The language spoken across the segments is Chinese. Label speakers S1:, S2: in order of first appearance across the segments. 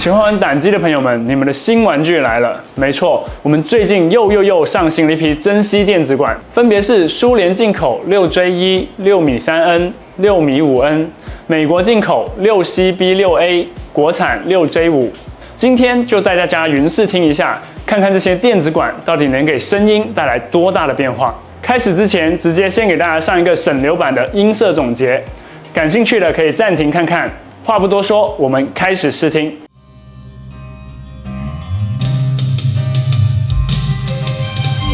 S1: 喜欢玩胆机的朋友们，你们的新玩具来了！没错，我们最近又上新了一批珍稀电子管，分别是苏联进口6J1、6.3N、6.5N，美国进口6CB6A， 国产6J5。今天就带大家云视听一下，看看这些电子管到底能给声音带来多大的变化。开始之前，直接先给大家上一个省流版的音色总结，感興趣的可以暫停看看。話不多說，我們開始試聽。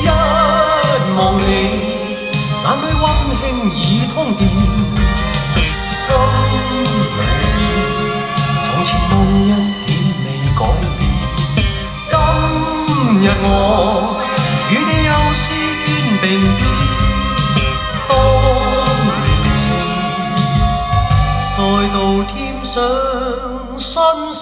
S2: 一望你，眼裏溫馨已通電，心裏從前夢一點未改變。今日我與你又試肩並肩，當年情再度添上新鮮。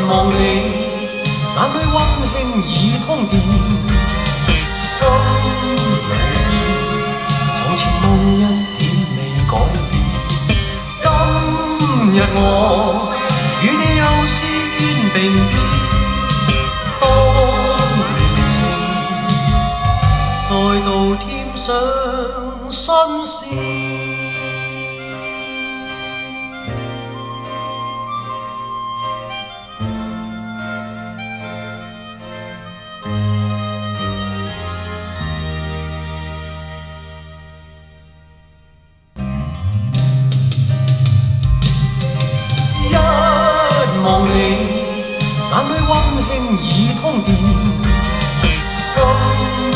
S2: 望你，眼裏溫馨已通電，心裏從前夢一點未改變。今日我與你又試肩並肩，當年情再度添上新鮮。望你，眼裏溫馨已通電，心裏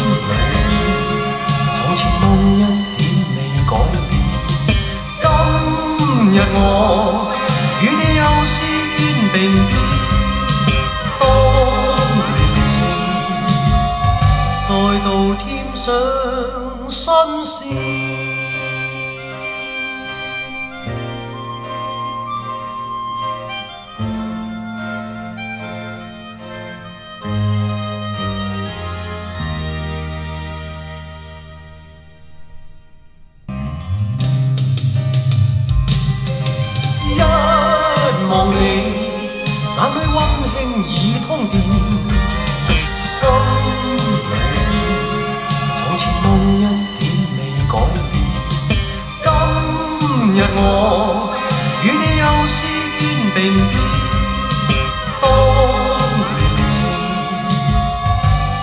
S2: 從前夢一點未改變。今日我與你又試肩並肩，當年情再度添上新鮮。望你，眼裏溫馨已通電，心裏從前夢一點未改變。今日我與你又試肩並肩，當年情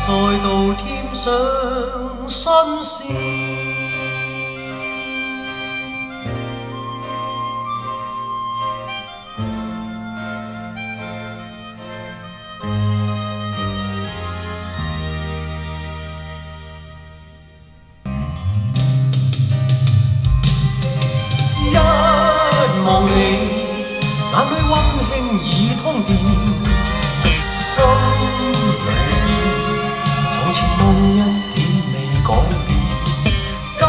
S2: 再度添上新鮮。望你，眼裏溫馨已通電，心裏從前夢一點未改變。今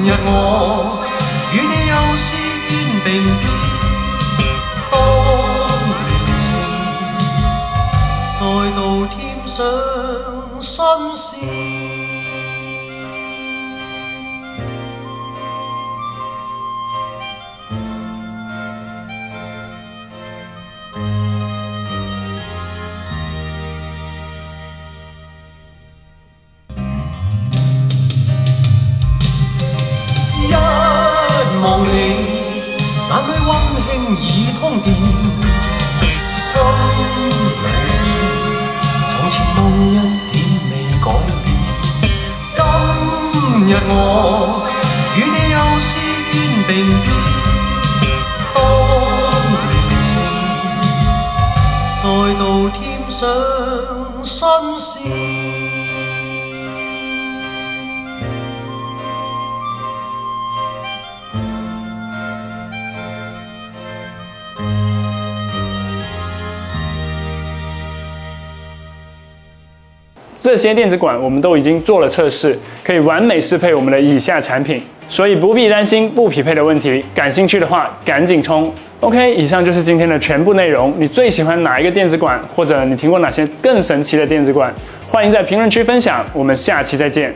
S2: 日我與你又試肩並肩，當年情再度添上新鮮。望你，眼裏溫馨已通電，心裏從前夢一點未改變。今日我與你又試肩並肩，當年情再度添上新鮮。
S1: 这些电子管我们都已经做了测试，可以完美适配我们的以下产品，所以不必担心不匹配的问题。感兴趣的话，赶紧冲！ OK， 以上就是今天的全部内容。你最喜欢哪一个电子管，或者你听过哪些更神奇的电子管？欢迎在评论区分享。我们下期再见。